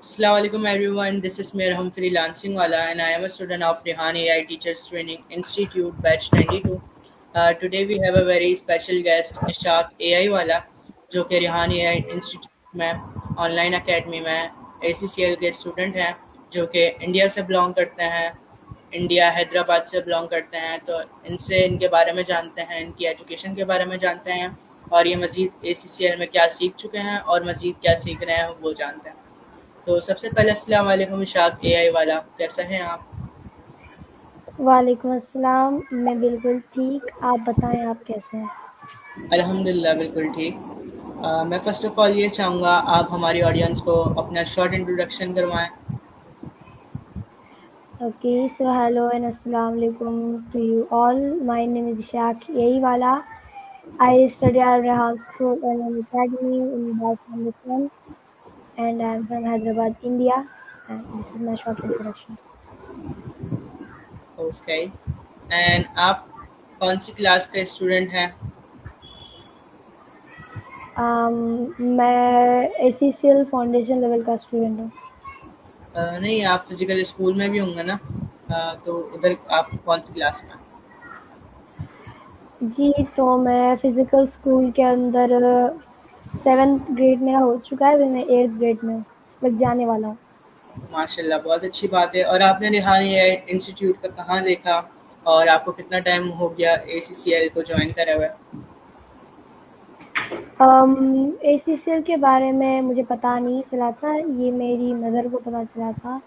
Assalamu alaikum everyone. This is Mirham Freelancing Wala and I am a student of Rehan AI Teachers Training Institute Batch 22. Today we have a very special guest Ishaq AI वाला जो कि Rihan AI institute में online academy में ACCL के student हैं जो कि India से बिलोंग करते हैं इंडिया हैदराबाद से बिलोंग करते हैं। तो इनसे इनके बारे में जानते हैं, इनकी एजुकेशन के बारे में जानते हैं और ये मज़ीद ACCL में क्या सीख चुके हैं और मज़ीद क्या सीख रहे हैं वो जानते हैं। तो सबसे पहले अस्सलाम वालेकुम इशाक एआई वाला, कैसे हैं आप? वालेकुम अस्सलाम। मैं बिल्कुल ठीक। आप बताएं, आप कैसे हैं? अल्हम्दुलिल्लाह बिल्कुल ठीक। मैं फ़र्स्ट ऑफ़ ऑल ये चाहूँगा आप हमारी ऑडियंस को अपना शॉर्ट इंट्रोडक्शन करवाएँ। Okay, so hello and assalamu alaikum to you all. My name is Ishaq Yeiwala. I study at Rehan School and an Academy in Bharatanagar, and I'm from Hyderabad, India. And this is my short introduction. Okay. And आप कौन सी class के student हैं? मैं ACCL foundation level का student हूँ। नहीं, आप physical school में भी होंगे ना? तो उधर आप कौन सी क्लास में हैं? जी, तो मैं फिजिकल स्कूल के अंदर 7th ग्रेड मेरा हो चुका है, अभी मैं 8th ग्रेड में हूँ, लग जाने वाला हूँ। माशाल्लाह, बहुत अच्छी बात है। और आपने रिहान एआई इंस्टीट्यूट का कहाँ देखा और आपको कितना टाइम हो गया ACCL को जॉइन करे हुए? ACCL के बारे में मुझे पता नहीं चला था, ये मेरी मदर को पता चला था।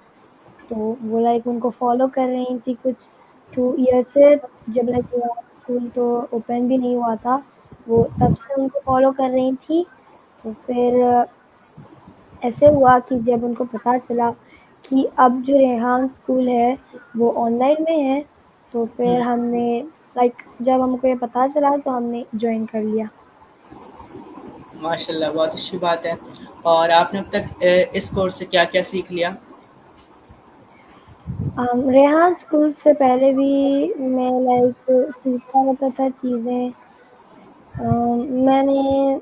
तो वो लाइक उनको फॉलो कर रही थी कुछ 2 ईयर से, जब लाइक स्कूल तो ओपन भी नहीं हुआ था, वो तब से उनको फॉलो कर रही थी। तो फिर ऐसे हुआ कि जब उनको पता चला कि अब जो रेहान स्कूल है वो ऑनलाइन में है, तो फिर हुँ। हमने लाइक जब हमको ये पता चला तो हमने ज्वाइन कर लिया। माशाल्लाह, बहुत अच्छी बात है। और आपने अब तक इस कोर्स से क्या-क्या सीख लिया? रेहान स्कूल से पहले भी मैं लाइक सीखता रहता था चीज़ें। मैंने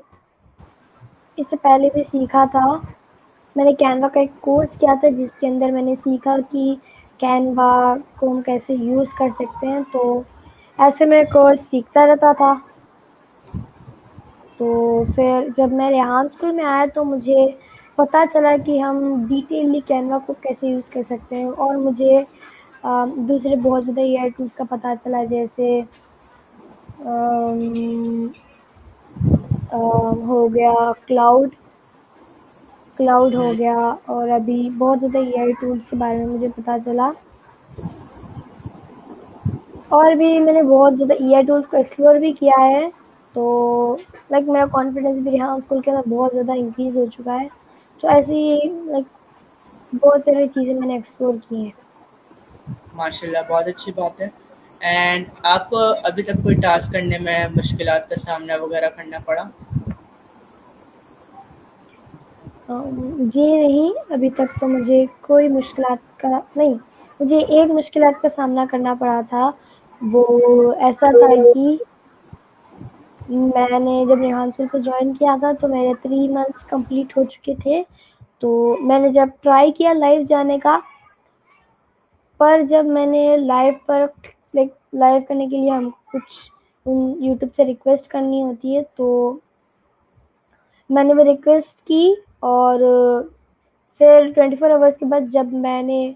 इससे पहले भी सीखा था। मैंने कैनवा का एक कोर्स किया था जिसके अंदर मैंने सीखा कि कैनवा को हम कैसे यूज़ कर सकते हैं, तो ऐसे मैं कोर्स सीखता रहता था। तो फिर जब मैं रेहान स्कूल में आया तो मुझे पता चला कि हम डिटेलली कैनवा को कैसे यूज़ कर सकते हैं, और मुझे दूसरे बहुत ज़्यादा एआई टूल्स का पता चला, जैसे अम, हो गया क्लाउड हो हुँ। गया, और अभी बहुत ज़्यादा एआई टूल्स के बारे में मुझे पता चला। और भी मैंने बहुत ज़्यादा एआई टूल्स को एक्सप्लोर भी किया है, तो लाइक मेरा कॉन्फिडेंस भी रेहान स्कूल के अंदर बहुत ज़्यादा इंक्रीज़ हो चुका है। तो ऐसे ही लाइक बहुत सारी चीज़ें मैंने एक्सप्लोर की हैं। माशाल्लाह, बहुत अच्छी बात है। एंड आपको अभी तक कोई टास्क करने में मुश्किलात का सामना वग़ैरह करना पड़ा? जी नहीं, अभी तक तो मुझे कोई मुश्किलात का नहीं, मुझे एक मुश्किलात का सामना करना पड़ा था। वो ऐसा था कि मैंने जब रेहान स्कूल को जॉइन किया था तो मेरे 3 मंथ्स कंप्लीट हो चुके थे। तो मैंने जब ट्राई किया लाइव जाने का, पर जब मैंने लाइव पर लाइक लाइव करने के लिए हमको कुछ यूट्यूब से रिक्वेस्ट करनी होती है, तो मैंने वो रिक्वेस्ट की, और फिर 24 आवर्स के बाद जब मैंने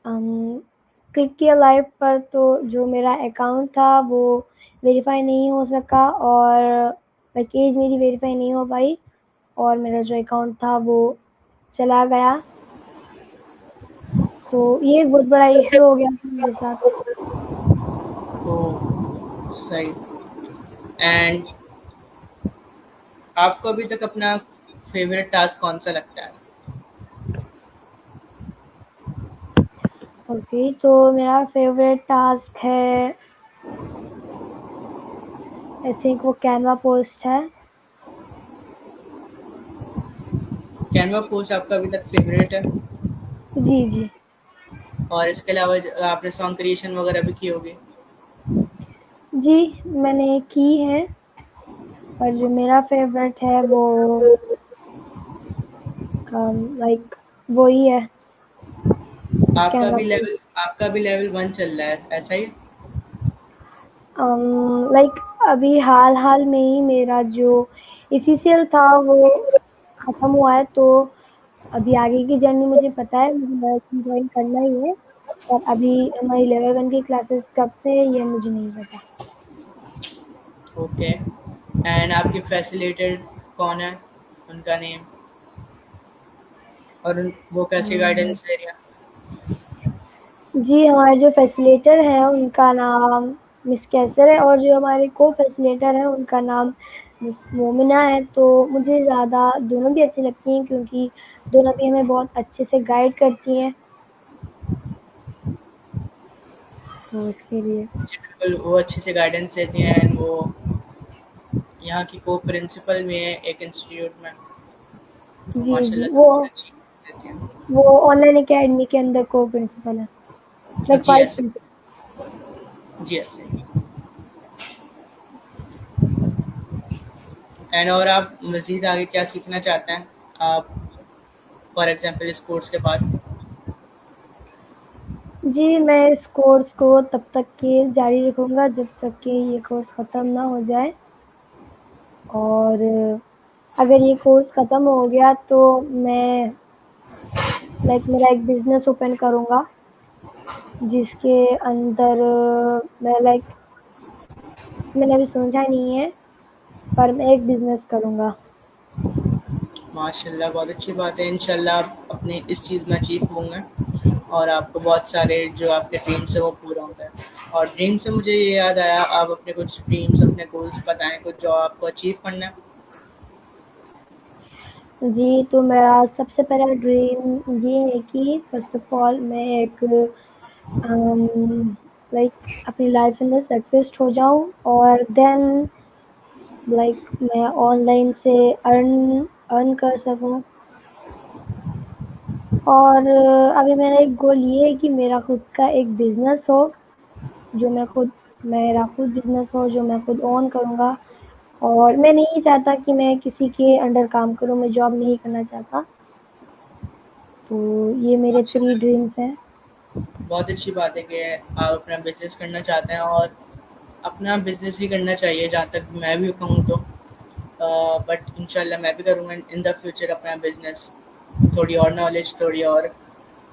क्लिक किया लाइव पर, तो जो मेरा अकाउंट था वो वेरीफाई नहीं हो सका, और लाइक एज मेरी वेरीफाई नहीं हो पाई, और मेरा जो अकाउंट था वो चला गया। तो ये एक बहुत बड़ा इशू हो गया था मेरे साथ। ओह! सही। एंड आपको अभी तक अपना फ़ेवरेट टास्क कौन-सा लगता है? ओके, तो मेरा फेवरेट टास्क है, आई थिंक वो कैनवा पोस्ट है। कैनवा पोस्ट आपका अभी तक फ़ेवरेट है? जी, जी। और इसके अलावा आपने सॉन्ग क्रिएशन वग़ैरह भी की होगी? जी, मैंने की है, पर जो मेरा फेवरेट है वो लाइक वही है, आपका कैमरा भी लेवल बेस। आपका भी लेवल 1 चल रहा है, ऐसा ही? लाइक अभी हाल-हाल में ही मेरा जो एसीसीएल था वो खत्म हुआ है, तो अभी आगे की जर्नी मुझे पता है, मुझे नर्सिंग जॉइन करना ही है। और अभी हमारी लेवल 1 की क्लासेस कब से है ये मुझे नहीं पता। ओके। एंड आपके फैसिलिटेटर कौन है, उनका नेम, और वो कैसे अम, गाइडेंस दे रही है? जी, हमारे जो फैसिलिटेटर हैं उनका नाम मिस कैसर है, और जो हमारे को-फैसिलिटेटर हैं उनका नाम मिस मोमिना है। तो मुझे ज़्यादा दोनों भी अच्छी लगती हैं, क्योंकि दोनों भी हमें बहुत अच्छे से गाइड करती हैं। तो उसके लिए जी बिल्कुल, वो अच्छे से गाइडेंस देती हैं एंड वो यहाँ की को प्रिंसिपल भी हैं एक इंस्टीट्यूट में, तो जी, जी, माशाल्लाह से बहुत अच्छी देती हैं। वो ऑनलाइन अकेडमी के अंदर को-प्रिंसिपल है, लाइक जी वाइस ऐसे, प्रिंसिपल। जी ऐसे। एंड और आप मज़ीद आगे क्या सीखना चाहते हैं, आप फॉर एग्ज़ाम्पल इस कोर्स के बाद? जी, मैं इस कोर्स को तब तक के जारी रखूँगा जब तक कि ये कोर्स ख़त्म ना हो जाए, और अगर ये कोर्स ख़त्म हो गया तो मैं लाइक मेरा एक बिज़नेस ओपन करूँगा, जिसके अंदर मैं लाइक मैंने अभी सोचा नहीं है, पर मैं एक बिज़नेस करूँगा। माशाल्लाह बहुत अच्छी बात है, इंशाल्लाह आप अपनी इस चीज़ में अचीव होंगे और आपको बहुत सारे जो आपके ड्रीम्स हैं वो पूरा होंगे। और ड्रीम से मुझे ये याद आया, आप अपने कुछ ड्रीम्स, अपने गोल्स बताएँ, कुछ जो आपको अचीव करना है? जी, तो मेरा सबसे पहला ड्रीम ये है कि फ़र्स्ट ऑफ़ ऑल मैं एक लाइक अपनी लाइफ़ में सक्सेस्ड हो जाऊँ, और देन लाइक मैं ऑनलाइन से अर्न कर सकूँ। और अभी मेरा एक गोल ये है कि मेरा खुद का एक बिज़नेस हो, जो मेरा खुद बिज़नेस हो, जो मैं खुद ओन करूँगा। और मैं नहीं चाहता कि मैं किसी के अंडर काम करूँ, मैं जॉब नहीं करना चाहता। तो ये मेरे 3 माशाल्लाह ड्रीम्स हैं। बहुत अच्छी बात है कि आप अपना बिज़नेस करना चाहते हैं और अपना बिज़नेस ही करना चाहिए जहाँ तक मैं भी कहूँ तो। बट इंशाल्लाह मैं भी करूँगा इन द फ्यूचर अपना बिज़नेस। थोड़ी और नॉलेज, थोड़ी और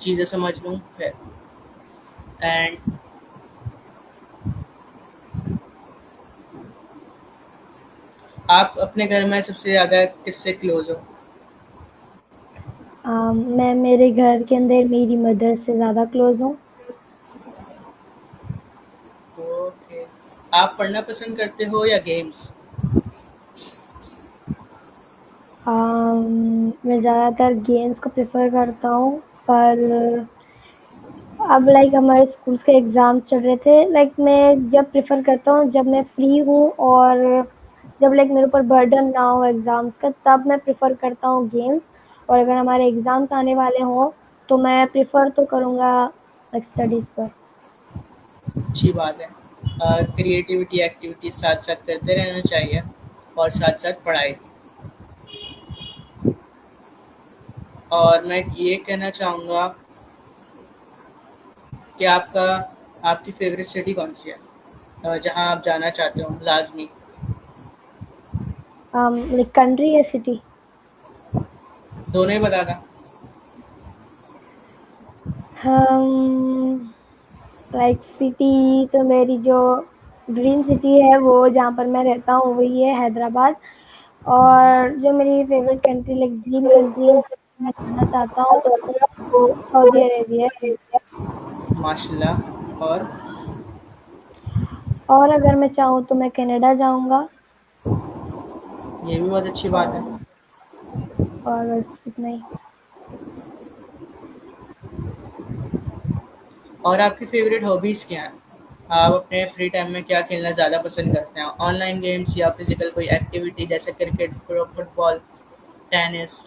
चीज़ें समझ लूँ फिर। एंड आप अपने घर में सबसे ज़्यादा किससे क्लोज़ हो? मैं मेरे घर के अंदर मेरी मदर से ज़्यादा क्लोज़ हूँ। ओके। आप पढ़ना पसंद करते हो या गेम्स? मैं ज़्यादातर गेम्स को प्रेफ़र करता हूँ, पर अब लाइक हमारे स्कूल्स के एग्ज़ाम्स चल रहे थे, लाइक मैं जब प्रेफ़र करता हूँ जब मैं फ्री हूँ, और जब लाइक मेरे ऊपर बर्डन ना हो एग्ज़ाम्स का, तब मैं प्रेफ़र करता हूँ गेम्स। और अगर हमारे एग्ज़ाम्स आने वाले हों तो मैं प्रेफ़र तो करूँगा लाइक स्टडीज़ पर। अच्छी बात है। क्रिएटिविटी एक्टिविटीज़ साथ-साथ करते रहना चाहिए और साथ-साथ पढ़ाई भी। और मैं ये कहना चाहूँगा कि आपकी फ़ेवरेट सिटी कौन-सी है? जहाँ आप जाना चाहते हो लाज़मी? लाइक कंट्री या सिटी? दोनों ही बता दें। हम लाइक सिटी तो मेरी जो ड्रीम सिटी है वो जहाँ पर मैं रहता हूँ वही है हैदराबाद। और जो मेरी favourite country like dream country है मैं जाना चाहता हूँ वो सऊदी अरेबिया है। माशाल्लाह। और और अगर मैं चाहूँ तो मैं कनाडा जाऊँगा। ये भी बहुत अच्छी बात है। और और बस इतना ही। और आपकी फ़ेवरेट हॉबीज़ क्या हैं? आप अपने फ्री टाइम में क्या खेलना ज़्यादा पसंद करते हैं? ऑनलाइन गेम्स या फ़िज़िकल कोई एक्टिविटी जैसे क्रिकेट, फुटबॉल, टेनिस?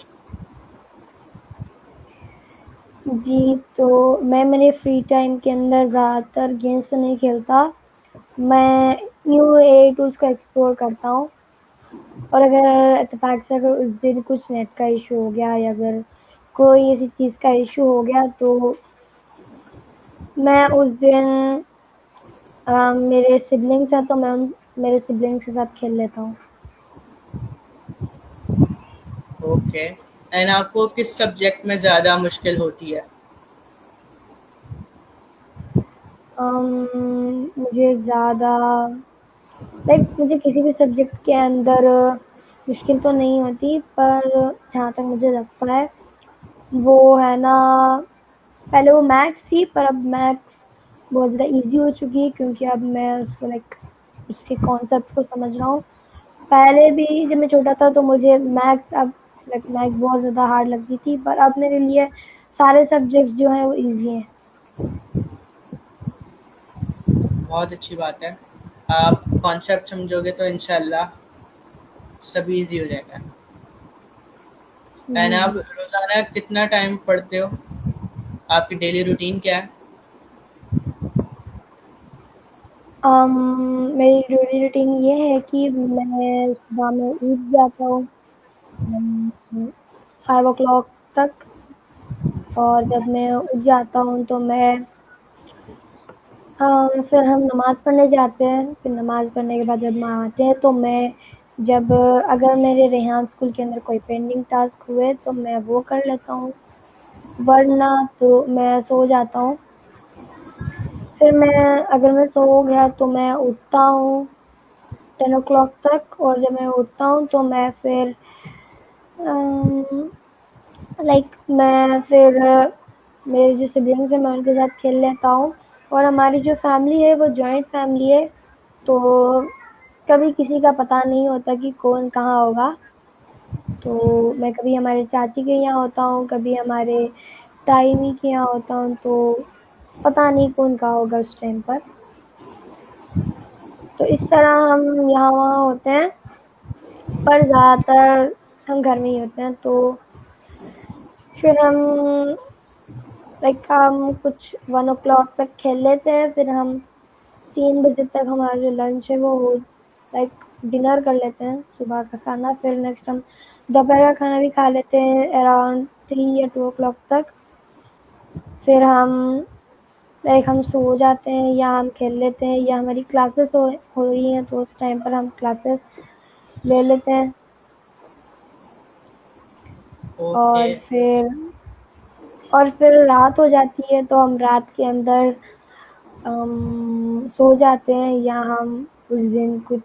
जी, तो मैं मेरे फ्री टाइम के अंदर ज़्यादातर गेम्स तो नहीं खेलता। मैं न्यू एआई टूल्स को एक्सप्लोर करता हूँ। और अगर इत्तेफ़ाक से अगर उस दिन कुछ नेट का इश्यू हो गया, या अगर कोई ऐसी चीज़ का इश्यू हो गया तो मैं उस दिन मेरे सिबलिंग्स हैं तो मैं मेरे सिबलिंग्स के साथ खेल लेता हूँ। ओके। एंड आपको किस सब्जेक्ट में ज़्यादा मुश्किल होती है? मुझे ज़्यादा मुझे किसी भी सब्जेक्ट के अंदर मुश्किल तो नहीं होती, पर जहाँ तक मुझे लगता है वो है ना, पहले वो मैथ्स थी पर अब मैथ्स बहुत ज़्यादा ईज़ी हो चुकी है क्योंकि अब मैं उसको उसके कॉन्सेप्ट को समझ रहा हूँ। पहले भी जब मैं छोटा था तो मुझे मैथ्स बहुत ज़्यादा हार्ड लगती थी, पर अब मेरे लिए सारे सब्जेक्ट्स जो हैं वो ईज़ी हैं। बहुत अच्छी बात है। आप कॉन्सेप्ट समझोगे तो इंशाल्लाह सब ईज़ी हो जाएगा। एंड जी, आप जी। रोज़ाना कितना टाइम पढ़ते हो? आपकी डेली रूटीन क्या है? अम, मेरी डेली रूटीन ये है कि मैं सुबह में उठ जाता हूँ 5 तक, और जब मैं उठ जाता हूँ तो फिर हम नमाज़ पढ़ने जाते हैं। फिर नमाज़ पढ़ने के बाद जब हम आते हैं तो अगर मेरे रेहान स्कूल के अंदर कोई पेंडिंग टास्क हुए तो मैं वो कर लेता हूँ, वरना तो मैं सो जाता हूँ। फिर अगर मैं सो गया तो मैं उठता हूँ 10 तक, और जब मैं उठता हूँ तो मैं फिर अम, मैं फिर मेरे जो सिबलिंग्स हैं मैं उनके साथ खेल लेता हूँ। और हमारी जो फैमिली है वो जॉइंट फैमिली है, तो कभी किसी का पता नहीं होता कि कौन कहाँ होगा। तो मैं कभी हमारे चाची के यहाँ होता हूँ, कभी हमारे ताई के यहाँ होता हूँ, तो पता नहीं कौन कहाँ होगा उस टाइम पर। तो इस तरह हम यहाँ वहाँ होते हैं, पर ज़्यादातर हम घर में ही होते हैं। तो फिर हम कुछ 1 तक खेल लेते हैं, फिर हम 3 बजे तक हमारा जो लंच है वो डिनर कर लेते हैं, सुबह का खाना। फिर नेक्स्ट हम दोपहर का खाना भी खा लेते हैं अराउंड 3 या 2 तक। फिर हम सो जाते हैं या हम खेल लेते हैं, या हमारी क्लासेस हो रही हैं तो उस टाइम पर हम क्लासेस ले लेते हैं। ओके। और फिर रात हो जाती है तो हम रात के अंदर सो जाते हैं, या हम उस दिन कुछ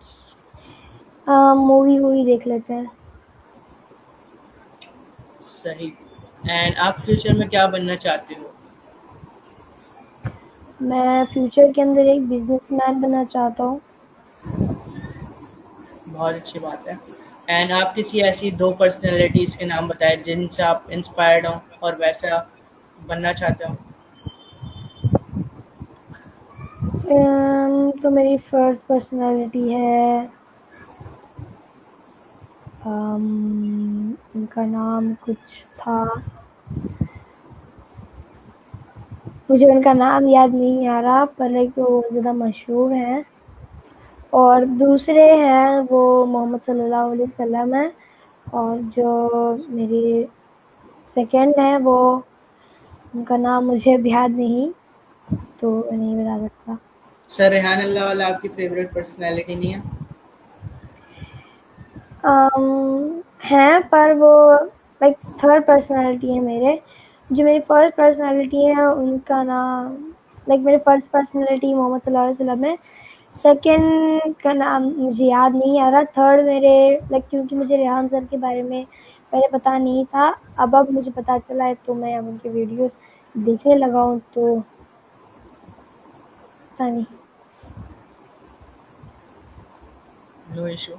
मूवी वूवी देख लेते हैं। सही। एंड आप फ्यूचर में क्या बनना चाहते हो? मैं फ्यूचर के अंदर एक बिजनेसमैन बनना चाहता हूँ। बहुत अच्छी बात है। एंड आप किसी ऐसी 2 पर्सनैलिटीज़ के नाम बताएँ जिनसे आप इंस्पायर्ड हों और वैसा बनना चाहते हो? तो मेरी फर्स्ट पर्सनालिटी है, उनका नाम कुछ था, मुझे उनका नाम याद नहीं आ रहा, पर वो ज़्यादा मशहूर हैं। और दूसरे हैं वो मोहम्मद सल्लल्लाहु अलैहि वसल्लम हैं, और जो मेरी सेकंड है वो, उनका नाम मुझे अब याद नहीं, तो नहीं बता सकता। सर रेहान अल्लाह वाला आपकी फ़ेवरेट पर्सनैलिटी नहीं है? हैं, पर वो थर्ड पर्सनैलिटी है मेरे। जो मेरी फर्स्ट पर्सनैलिटी है उनका नाम, मेरी फर्स्ट पर्सनैलिटी मोहम्मद सल्लल्लाहु अलैहि वसल्लम है। सेकंड का नाम मुझे याद नहीं आ रहा। थर्ड मेरे क्योंकि मुझे रेहान सर के बारे में पहले पता नहीं था, अब मुझे पता चला है तो मैं अब उनके वीडियोस देखने लगा हूँ, तो पता नहीं। No issue.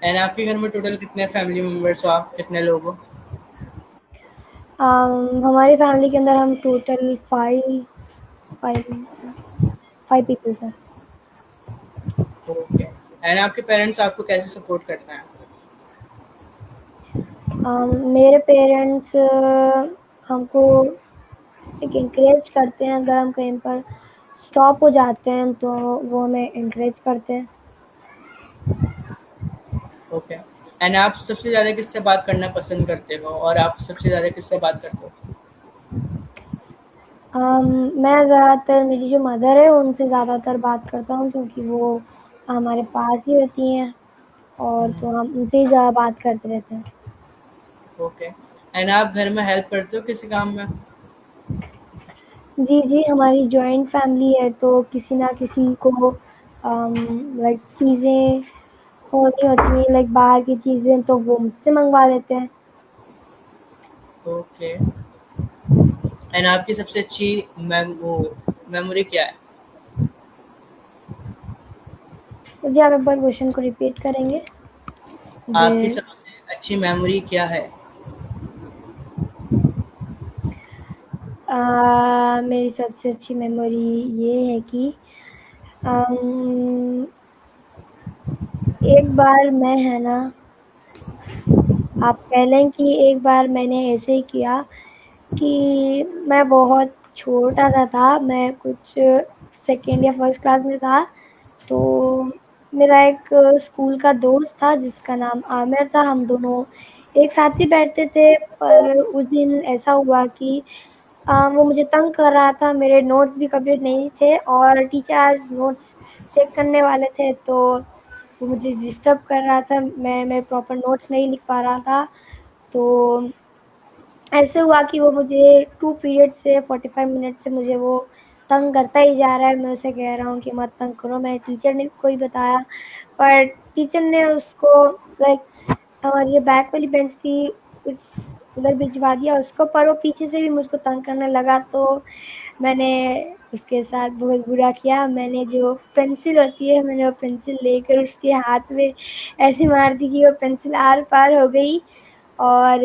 एंड आपके घर में टोटल कितने फैमिली मेंबर्स हो आप? कितने लोग हो? हमारी फैमिली के अंदर हम टोटल 5 5 पीपल्स हैं। ओके। एंड आपके पेरेंट्स आपको कैसे सपोर्ट करते हैं? मेरे पेरेंट्स हमको एनकरेज करते हैं, अगर हम कहीं पर स्टॉप हो जाते हैं तो वो हमें एनकरेज करते हैं। ओके। एंड आप सबसे ज़्यादा किससे बात करना पसंद करते हो, और आप सबसे ज़्यादा किससे बात करते हो? मैं ज़्यादातर मेरी जो मदर है उनसे ज़्यादातर बात करता हूँ, क्योंकि वो हमारे पास ही रहती हैं, और तो हम उनसे ही ज़्यादा बात करते रहते हैं। ओके। एंड आप घर में हेल्प करते हो किसी काम में? जी, जी, हमारी जॉइंट फैमिली है, तो किसी ना किसी को लाइक चीज़ें होनी होती हैं, लाइक बाहर की चीज़ें, तो वो मुझसे मँगवा लेते हैं। ओके। एंड आपकी सबसे अच्छी मेमोरी क्या है? जी, आप एक बार क्वेश्चन को रिपीट करेंगे? मुझे आपकी सबसे अच्छी मेमोरी क्या है? मेरी सबसे अच्छी मेमोरी ये है कि अम, एक बार मैं है ना, आप कह लें कि एक बार मैंने ऐसे ही किया कि मैं बहुत छोटा-सा था, मैं कुछ सेकंड या फर्स्ट क्लास में था, तो मेरा एक स्कूल का दोस्त था जिसका नाम आमिर था, हम दोनों एक साथ ही बैठते थे, पर उस दिन ऐसा हुआ कि वो मुझे तंग कर रहा था, मेरे नोट्स भी कंप्लीट नहीं थे और टीचर आज नोट्स चेक करने वाले थे, तो वो मुझे डिस्टर्ब कर रहा था, मैं प्रॉपर नोट्स नहीं लिख पा रहा था। तो ऐसे हुआ कि वो मुझे 2 पीरियड से 45 मिनट से मुझे वो तंग करता ही जा रहा है। मैं उसे कह रहा हूँ कि मत तंग करो, मेरे टीचर ने को ही बताया, पर टीचर ने उसको लाइक और ये बैक वाली बेंच थी, उस उधर भिजवा दिया उसको, पर वो पीछे से भी मुझको तंग करने लगा, तो मैंने उसके साथ बहुत बुरा किया। मैंने जो पेंसिल होती है, मैंने वो पेंसिल लेकर उसके हाथ में ऐसे मार दी कि वो पेंसिल आर-पार हो गई, और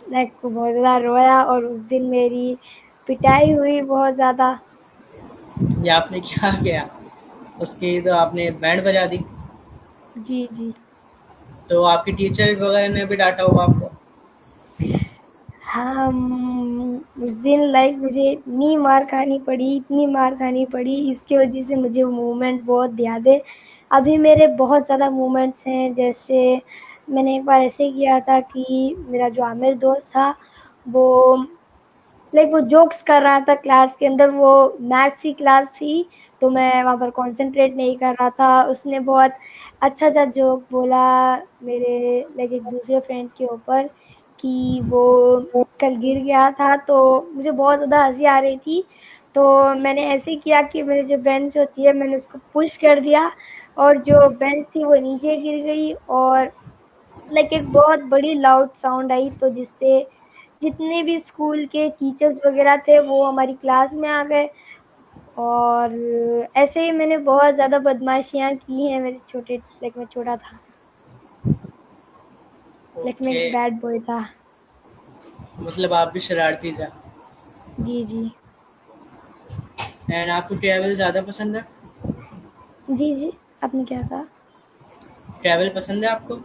लाइक वो बहुत ज़्यादा रोया, और उस दिन मेरी पिटाई हुई बहुत ज़्यादा। या आपने क्या किया? उसकी तो आपने बैंड बजा दी। जी, जी। तो आपकी टीचर वगैरह ने भी डाँटा होगा आपको? हाँ, उस दिन लाइक मुझे इतनी मार खानी पड़ी, इसकी वज़ह से मुझे वो मोमेंट बहुत याद है। अभी मेरे बहुत ज़्यादा मोमेंट्स हैं, जैसे मैंने एक बार ऐसे किया था कि मेरा जो आमिर दोस्त था, वो लाइक वो जोक्स कर रहा था क्लास के अंदर, वो मैथ्स की क्लास थी, तो मैं वहाँ पर कॉन्सन्ट्रेट नहीं कर रहा था। उसने बहुत अच्छा-सा जोक बोला मेरे लाइक एक दूसरे फ्रेंड के ऊपर, कि वो कल गिर गया था, तो मुझे बहुत ज़्यादा हँसी आ रही थी। तो मैंने ऐसे किया कि मेरी जो बेंच होती है, मैंने उसको पुश कर दिया, और जो बेंच थी वो नीचे गिर गई, और लाइक एक बहुत बड़ी लाउड साउंड आई, तो जिससे जितने भी स्कूल के टीचर्स वगैरह थे वो हमारी क्लास में आ गए, और ऐसे ही मैंने बहुत ज़्यादा बदमाशियाँ की हैं, मेरे छोटे लाइक मैं छोटा था, लाइक मैं ओके। एक बैड बॉय था। मतलब आप भी शरारती थे। जी, जी। एंड आपको ट्रैवल ज़्यादा पसंद है? जी, जी। आपने क्या कहा? ट्रैवल पसंद है आपको?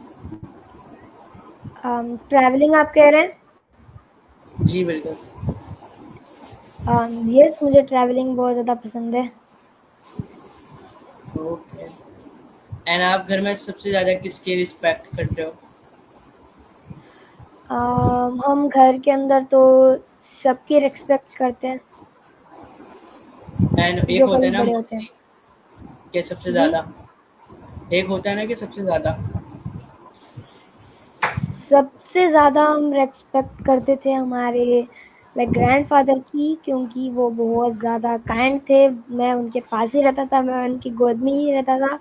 ट्रैवलिंग आप कह रहे हैं? जी, बिल्कुल। यस, मुझे ट्रैवलिंग बहुत ज़्यादा पसंद है। ओके। एंड आप घर में सबसे ज़्यादा किसकी रिस्पेक्ट करते हो? हम घर के अंदर तो सबकी रिस्पेक्ट करते हैं, एंड एक जो होता है कभी ना बड़े होते हैं। मोस्टली कि सबसे जी? ज़्यादा, एक होता है ना कि सबसे ज़्यादा। सबसे ज़्यादा हम रिस्पेक्ट करते थे हमारे लाइक ग्रैंडफ़ादर की, क्योंकि वो बहुत ज़्यादा काइंड थे। मैं उनके पास ही रहता था, मैं उनकी गोद में ही रहता था,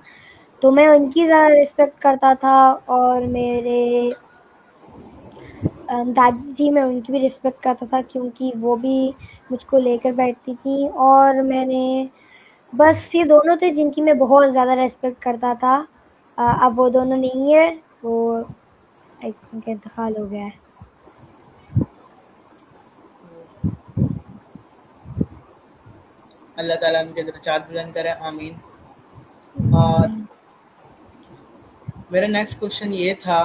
तो मैं उनकी ज़्यादा रिस्पेक्ट करता था, और मेरे दादी जी, मैं उनकी भी रिस्पेक्ट करता था, क्योंकि वो भी मुझको लेकर बैठती थीं, और मैंने बस ये दोनों थे जिनकी मैं बहुत ज़्यादा रिस्पेक्ट करता था। अब वो दोनों नहीं है, वो आई थिंक इंतकाल हो गया है। अल्लाह ताला उनके दर्जात बुलंद करे, आमीन। और आमीन। मेरा नेक्स्ट क्वेश्चन ये था,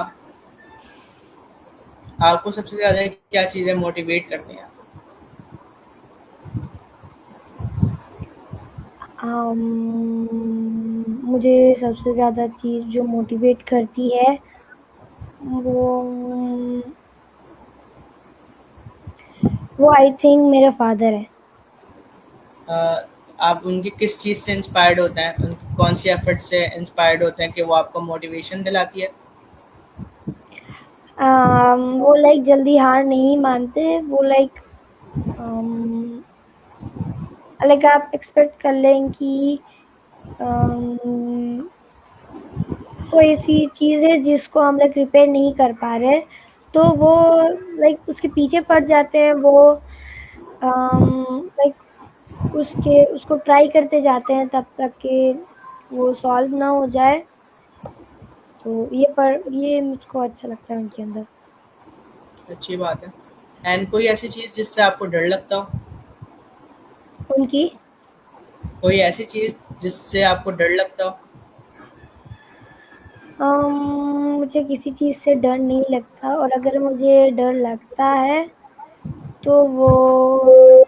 आपको सबसे ज़्यादा क्या चीज़ें मोटिवेट करती हैं? मुझे सबसे ज़्यादा चीज़ जो मोटिवेट करती है, वो वो आई थिंक मेरे फादर है। अ, आप उनकी किस चीज़ से इंस्पायर्ड होते हैं? उनकी कौन-सी एफर्ट से इंस्पायर्ड होते हैं कि वो आपको मोटिवेशन दिलाती है? वो लाइक जल्दी हार नहीं मानते, वो लाइक अम, लाइक आप एक्सपेक्ट कर लें कि अम, कोई ऐसी चीज़ है जिसको हम लाइक रिपेयर नहीं कर पा रहे, तो वो लाइक उसके पीछे पड़ जाते हैं, वो लाइक उसके उसको ट्राई करते जाते हैं तब तक कि वो सॉल्व ना हो जाए। तो ये मुझको अच्छा लगता है उनके अंदर। अच्छी बात है। एंड कोई ऐसी चीज़ जिससे आपको डर लगता हो? उनकी कोई ऐसी चीज़ जिससे आपको डर लगता हो? अम, मुझे किसी चीज़ से डर नहीं लगता, और अगर मुझे डर लगता है तो वो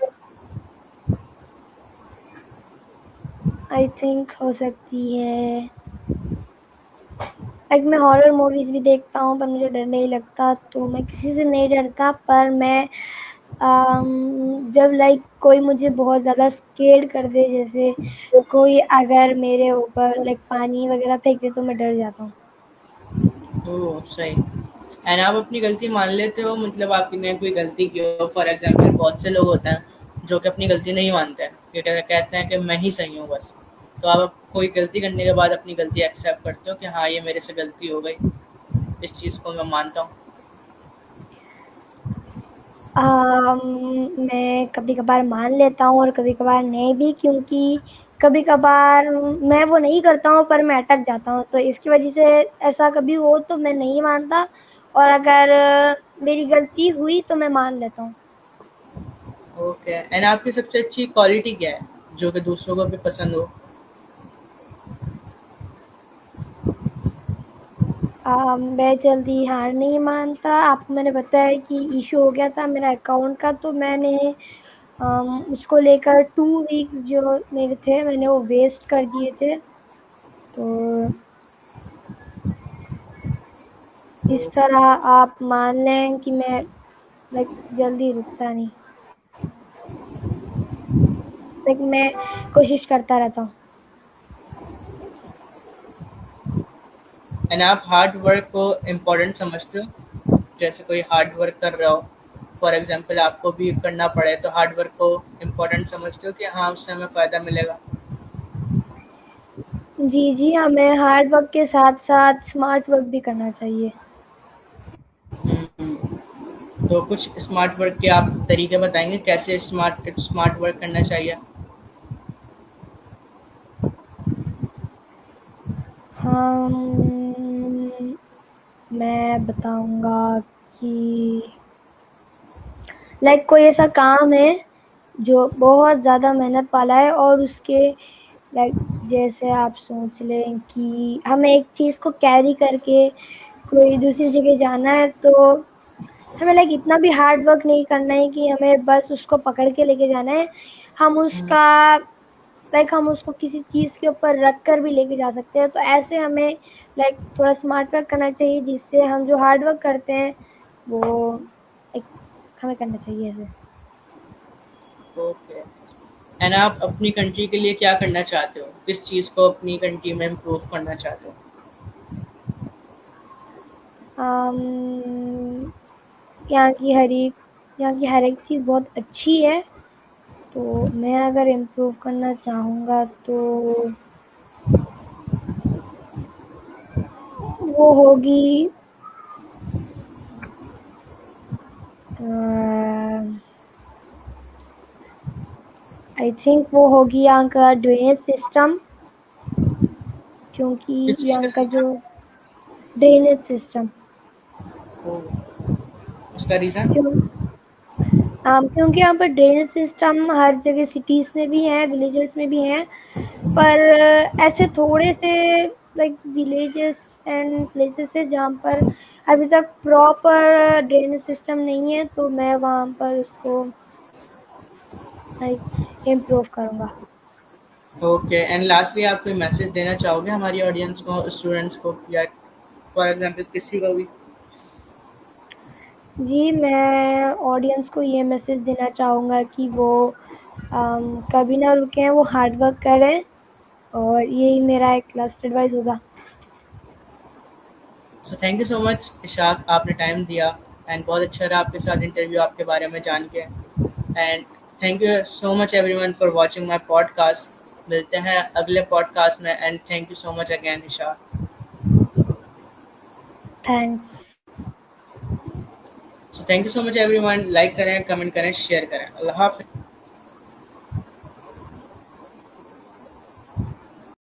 आई थिंक हो सकती है लाइक मैं हॉरर मूवीज भी देखता हूँ पर मुझे डर नहीं लगता, तो मैं किसी से नहीं डरता। पर मैं जब लाइक कोई मुझे बहुत ज़्यादा स्केर्ड कर दे, जैसे कोई अगर मेरे ऊपर लाइक पानी वगैरह फेंक दे, तो मैं डर जाता हूँ। ओह! सही। एंड आप अपनी गलती मान लेते हो, मतलब आपने कोई गलती की हो, फॉर एग्ज़ाम्पल बहुत से लोग होते हैं जो कि अपनी गलती नहीं मानते हैं। ये कहते हैं कि मैं ही सही हूँ बस। तो आप कोई गलती करने के बाद अपनी गलती एक्सेप्ट करते हो कि हाँ, ये मेरे से गलती हो गई, इस चीज़ को मैं मानता हूँ? अम, मैं कभी-कभार मान लेता हूँ और कभी-कभार नहीं भी, क्योंकि कभी-कभार मैं वो नहीं करता हूँ पर मैं अटक जाता हूँ, तो इसकी वजह से ऐसा कभी हो तो मैं नहीं मानता, और अगर मेरी गलती हुई तो मैं मान लेता हूँ। ओके। एंड आपकी सबसे अच्छी क्वालिटी क्या है, जो कि दूसरों को भी पसंद हो? मैं जल्दी हार नहीं मानता। आपको मैंने बताया कि इश्यू हो गया था मेरा अकाउंट का, तो मैंने उसको लेकर 2 वीक जो मेरे थे मैंने वो वेस्ट कर दिए थे। तो इस ओके। तरह आप मान लें कि मैं लाइक जल्दी रुकता नहीं, लाइक मैं कोशिश करता रहता हूँ। एंड आप हार्ड वर्क को इम्पोर्टेंट समझते हो? जैसे कोई हार्ड वर्क कर रहा हो, फॉर एग्जांपल आपको भी करना पड़े, तो हार्ड वर्क को इम्पोर्टेंट समझते हो कि हाँ, उससे हमें फ़ायदा मिलेगा? जी, जी, हमें हार्ड वर्क के साथ-साथ स्मार्ट वर्क भी करना चाहिए। तो कुछ स्मार्ट वर्क के आप तरीके बताएँगे, कैसे स्मार्ट स्मार्ट वर्क करना चाहिए? हम मैं बताऊँगा कि लाइक कोई ऐसा काम है जो बहुत ज़्यादा मेहनत वाला है, और उसके लाइक जैसे आप सोच लें कि हमें एक चीज़ को कैरी करके कोई दूसरी जगह जाना है, तो हमें लाइक इतना भी हार्ड वर्क नहीं करना है कि हमें बस उसको पकड़ के लेके जाना है। हम हुँ, उसका लाइक हम उसको किसी चीज़ के ऊपर रख कर भी लेके जा सकते हैं। तो ऐसे हमें लाइक थोड़ा स्मार्ट वर्क करना चाहिए, जिससे हम जो हार्ड वर्क करते हैं वो एक हमें करना चाहिए ऐसे। ओके। एंड आप अपनी कंट्री के लिए क्या करना चाहते हो? किस चीज़ को अपनी कंट्री में इम्प्रूव करना चाहते हो? अम, यहाँ की हर एक यहाँ की हर एक चीज़ बहुत अच्छी है, तो मैं अगर इम्प्रूव करना चाहूँगा तो वो होगी आई थिंक वो होगी यहाँ का ड्रेनेज सिस्टम, क्योंकि किस चीज़ का यहाँ का जो सिस्टम? ड्रेनेज सिस्टम ओह! उसका रीज़न? क्यों क्योंकि यहाँ पर ड्रेनेज सिस्टम हर जगह सिटीज़ में भी है, विलेजेस में भी है, पर ऐसे थोड़े से लाइक विलेजेस एंड प्लेसेस है जहाँ पर अभी तक प्रॉपर ड्रेनेज सिस्टम नहीं है, तो मैं वहाँ पर उसको लाइक इम्प्रूव करूँगा। ओके। एंड लास्टली आप कोई मैसेज देना चाहोगे हमारी ऑडियंस को, स्टूडेंट्स को, या फॉर एग्ज़ाम्पल किसी को भी? जी, मैं ऑडियंस को ये मैसेज देना चाहूँगा कि वो कभी ना रुकें, वो हार्ड वर्क करें और यही मेरा एक लास्ट एडवाइस होगा। So thank you so much Ishaq, आपने टाइम दिया एंड बहुत अच्छा रहा आपके साथ इंटरव्यू आपके बारे में जान के। And thank you so much everyone for watching my podcast. मिलते हैं अगले पॉडकास्ट में and thank you so much again Ishaq. Thanks. So thank you so much everyone, like करें, कमेंट करें, शेयर करें। अल्लाह हाफ़िज़।